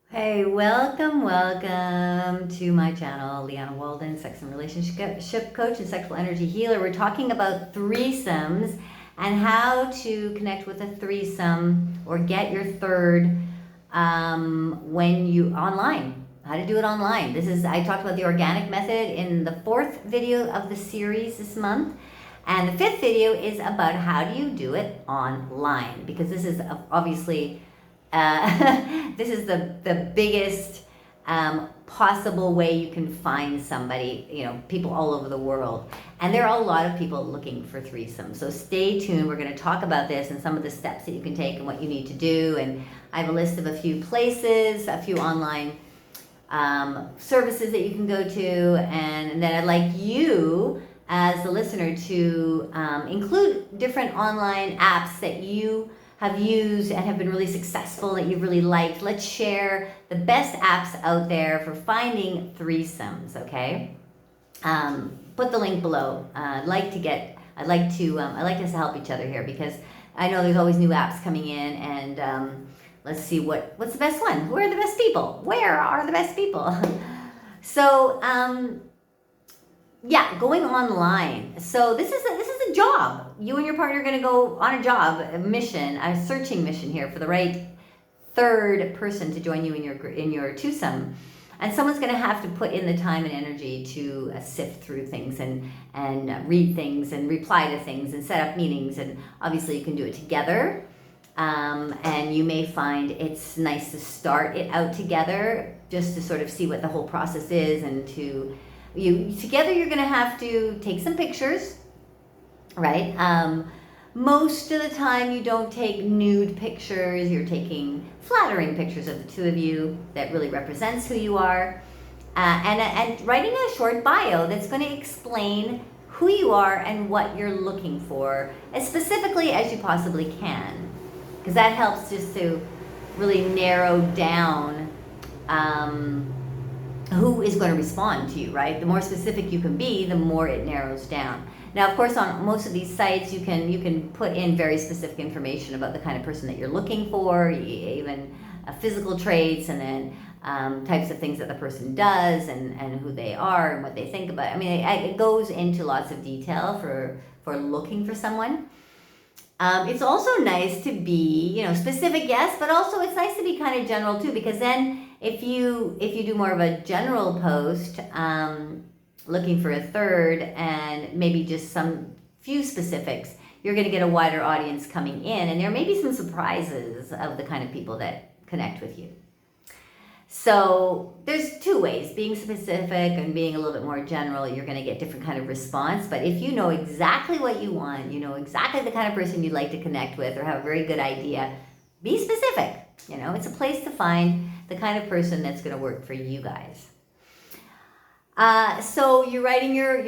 Hey, welcome to my channel, Leanna Walden, sex and relationship coach and sexual energy healer. We're talking about threesomes and how to connect with a threesome or get your third when you online. How to do it online. I talked about the organic method in the 4th video of the series this month. And the 5th video is about how do you do it online, because this is obviously this is the biggest possible way you can find somebody, people all over the world. And there are a lot of people looking for threesomes. So stay tuned. We're going to talk about this and some of the steps that you can take and what you need to do. And I have a list of a few places, a few online services that you can go to. And then I'd like you as the listener to include different online apps that you have used and have been really successful, that you've really liked. Let's share the best apps out there for finding threesomes, okay? Put the link below. I'd like us to help each other here, because I know there's always new apps coming in, and let's see what's the best one. Who are the best people? Where are the best people? So, yeah, going online. So this is a job. You and your partner are going to go on a mission, a searching mission here for the right third person to join you in your twosome. And someone's going to have to put in the time and energy to sift through things and read things and reply to things and set up meetings. And obviously you can do it together. And you may find it's nice to start it out together just to sort of see what the whole process is, and together you're going to have to take some pictures, right? Most of the time you don't take nude pictures. You're taking flattering pictures of the two of you that really represents who you are, and writing a short bio that's going to explain who you are and what you're looking for as specifically as you possibly can, because that helps just to really narrow down who is going to respond to you, right? The more specific you can be, the more it narrows down. Now, of course, on most of these sites, you can put in very specific information about the kind of person that you're looking for, even physical traits, and then types of things that the person does, and who they are and what they think about. I mean, it goes into lots of detail for looking for someone. It's also nice to be, specific, yes, but also it's nice to be kind of general too, because then if you do more of a general post, looking for a third and maybe just some few specifics, you're going to get a wider audience coming in, and there may be some surprises of the kind of people that connect with you. So there's two ways: being specific and being a little bit more general. You're going to get different kind of response. But if you know exactly what you want, you know exactly the kind of person you'd like to connect with or have a very good idea, be specific. It's a place to find the kind of person that's going to work for you guys. So you're writing your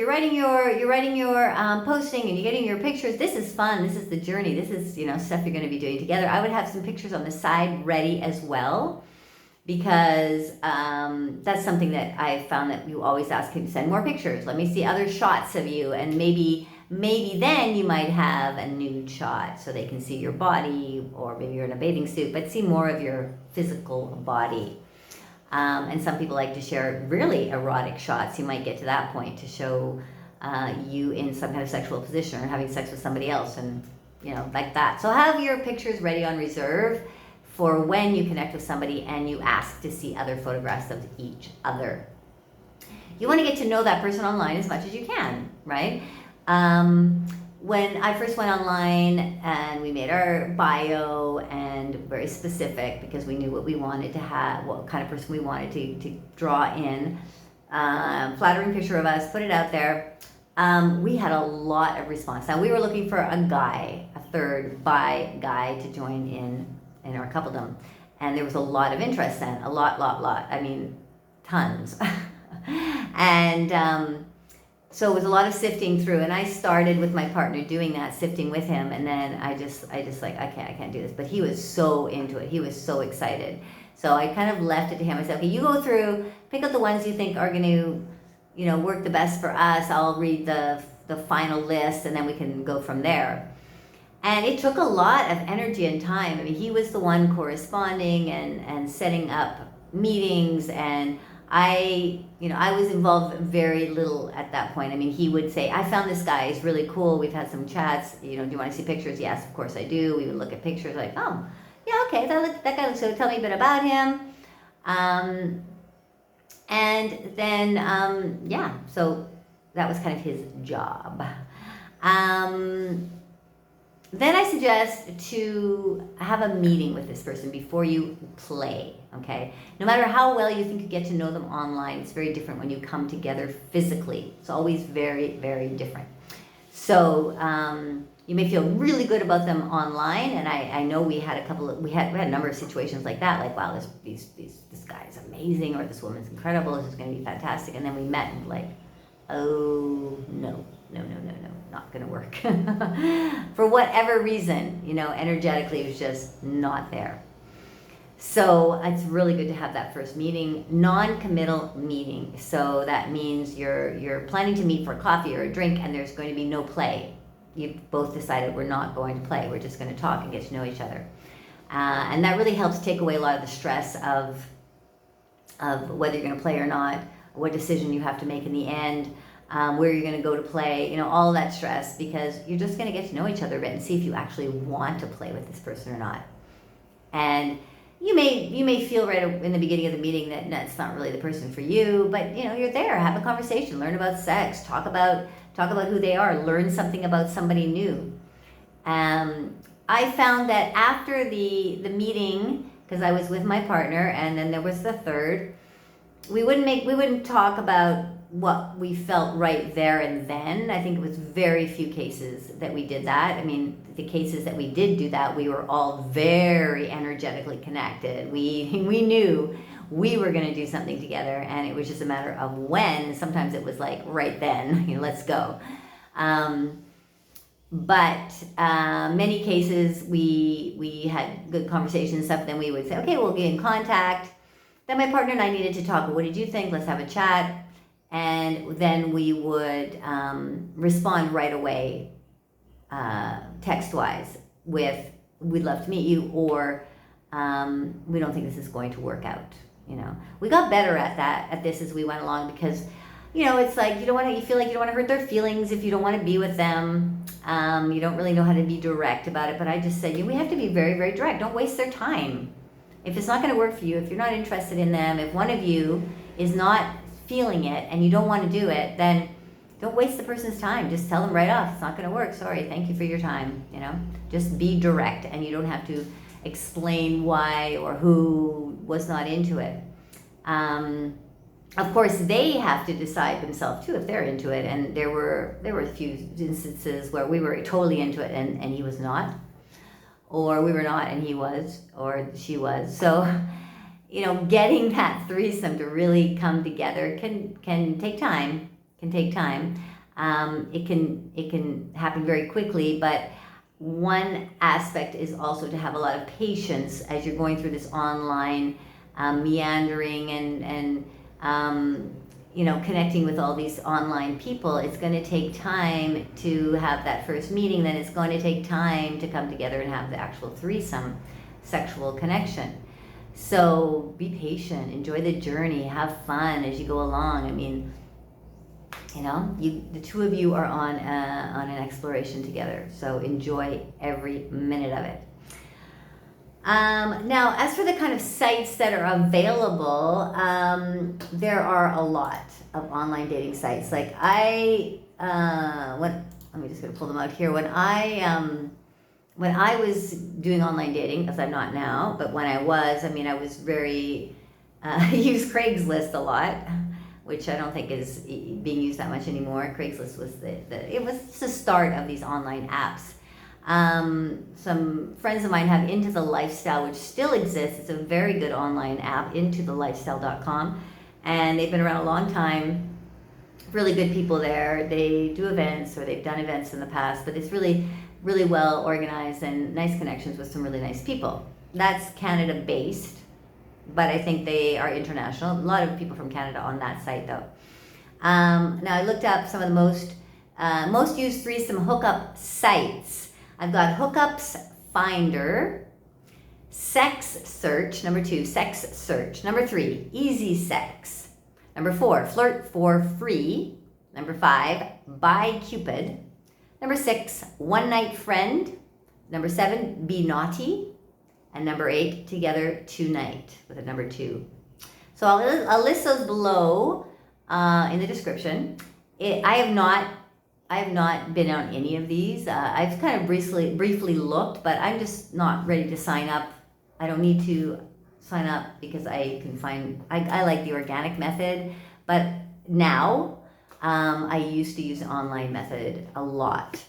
posting, and you're getting your pictures. This is fun. This is the journey. This is stuff you're going to be doing together. I would have some pictures on the side ready as well, because that's something that I found that you always ask me to send more pictures. Let me see other shots of you, and maybe then you might have a nude shot so they can see your body, or maybe you're in a bathing suit, but see more of your physical body. And some people like to share really erotic shots. You might get to that point to show you in some kind of sexual position or having sex with somebody else, and like that. So have your pictures ready on reserve for when you connect with somebody and you ask to see other photographs of each other. You want to get to know that person online as much as you can, right? When I first went online and we made our bio, and very specific because we knew what we wanted to have, what kind of person we wanted to draw in, flattering picture of us, put it out there. We had a lot of response. Now, we were looking for a third bi guy to join in our coupledom, and there was a lot of interest then, a lot. I mean, tons. And so it was a lot of sifting through, and I started with my partner doing that, sifting with him, and then I just like, I can't do this. But he was so into it. He was so excited. So I kind of left it to him. I said, okay, you go through, pick out the ones you think are going to, work the best for us. I'll read the final list, and then we can go from there. And it took a lot of energy and time. I mean, he was the one corresponding and setting up meetings, and I was involved very little at that point. I mean, he would say, I found this guy, he's really cool, we've had some chats, do you want to see pictures? Yes, of course I do. We would look at pictures like, oh, yeah, okay, that guy looks good, tell me a bit about him. And then, so that was kind of his job. Then I suggest to have a meeting with this person before you play, okay? No matter how well you think you get to know them online, it's very different when you come together physically. It's always very, very different. So you may feel really good about them online, and I know we had a number of situations like that, like, wow, this guy is amazing, or this woman's incredible, this is going to be fantastic, and then we met and like, oh, no, not going to work. For whatever reason, energetically it was just not there. So it's really good to have that first meeting, non-committal meeting. So that means you're planning to meet for coffee or a drink, and there's going to be no play. You've both decided we're not going to play. We're just going to talk and get to know each other. And that really helps take away a lot of the stress of whether you're going to play or not, what decision you have to make in the end, where you're going to go to play, all that stress, because you're just going to get to know each other a bit and see if you actually want to play with this person or not. And you may feel right in the beginning of the meeting that that's not really the person for you, but you're there, have a conversation, learn about sex, talk about who they are, learn something about somebody new. I found that after the meeting, because I was with my partner, and then there was the third, we wouldn't talk about what we felt right there and then. I think it was very few cases that we did that. I mean, the cases that we did do that, we were all very energetically connected. We knew we were going to do something together, and it was just a matter of when. And sometimes it was like right then, let's go. But many cases we had good conversations and stuff. Then we would say, okay, we'll get in contact. Then my partner and I needed to talk. What did you think? Let's have a chat. And then we would respond right away, text-wise, with "We'd love to meet you," or "We don't think this is going to work out." We got better at this as we went along, because it's like you feel like you don't want to hurt their feelings if you don't want to be with them. You don't really know how to be direct about it. But I just said, we have to be very, very direct. Don't waste their time. If it's not going to work for you, if you're not interested in them, if one of you is not feeling it and you don't want to do it, then don't waste the person's time. Just tell them right off, it's not going to work. Sorry, thank you for your time. Just be direct, and you don't have to explain why or who was not into it. Of course, they have to decide themselves too if they're into it. And there were a few instances where we were totally into it and he was not, or we were not and he was, or she was. So getting that threesome to really come together can take time. It can happen very quickly, but one aspect is also to have a lot of patience as you're going through this online meandering and connecting with all these online people. It's going to take time to have that first meeting. Then it's going to take time to come together and have the actual threesome sexual connection. So be patient, enjoy the journey, have fun as you go along. I mean, the two of you are on an exploration together. So enjoy every minute of it. Now, as for the kind of sites that are available, there are a lot of online dating sites. Like let me just gonna pull them out here. When I was doing online dating, because I'm not now, but when I was very, I used Craigslist a lot, which I don't think is being used that much anymore. Craigslist was it was the start of these online apps. Some friends of mine have Into the Lifestyle, which still exists. It's a very good online app, intothelifestyle.com, and they've been around a long time. Really good people there. They do events, or they've done events in the past, but it's really, really well organized and nice connections with some really nice people. That's Canada based, but I think they are international. A lot of people from Canada on that site though. Now I looked up some of the most used threesome hookup sites. I've got Hookups Finder, sex search. Number 2, sex search. Number 3, easy sex. Number 4, flirt for free. Number 5, buy Cupid. Number 6, one night friend. Number 7, be naughty. And number 8, together tonight with a number 2. So I'll list those below in the description. I have not been on any of these. I've kind of briefly looked, but I'm just not ready to sign up. I don't need to sign up because I can find, I like the organic method, but now I used to use the online method a lot.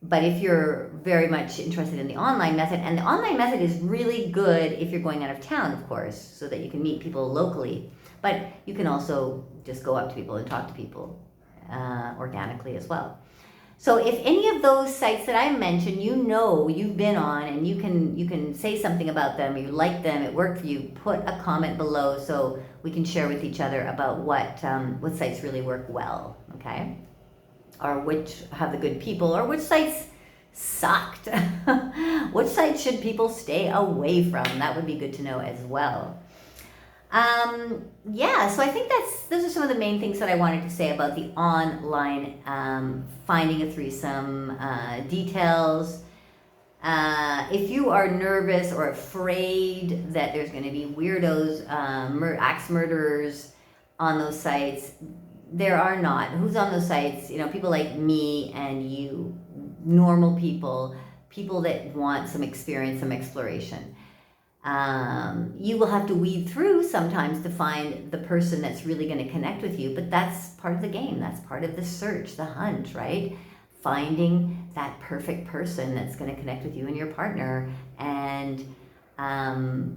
But if you're very much interested in the online method, and the online method is really good if you're going out of town, of course, so that you can meet people locally. But you can also just go up to people and talk to people organically as well. So if any of those sites that I mentioned, you know you've been on, and you can say something about them, you like them, it worked for you, put a comment below so we can share with each other about what sites really work well, okay? Or which have the good people, or which sites sucked. Which sites should people stay away from? That would be good to know as well. Yeah, so I think those are some of the main things that I wanted to say about the online finding a threesome details. If you are nervous or afraid that there's going to be weirdos, axe murderers on those sites, there are not. Who's on those sites? You know, people like me and you, normal people that want some experience, some exploration. You will have to weed through sometimes to find the person that's really going to connect with you, but that's part of the game. That's part of the search, the hunt, right? Finding that perfect person that's going to connect with you and your partner, and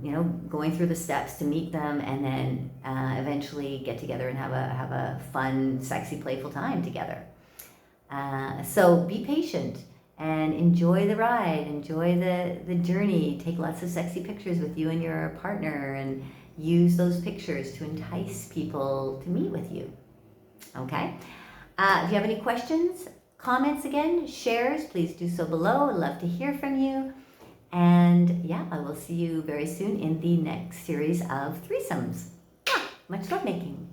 you know, going through the steps to meet them, and then eventually get together and have a fun, sexy, playful time together. So be patient and enjoy the ride, enjoy the journey. Take lots of sexy pictures with you and your partner, and use those pictures to entice people to meet with you. Okay? If you have any questions, comments again, shares, please do so below. I'd love to hear from you. And yeah, I will see you very soon in the next series of threesomes. Much love making.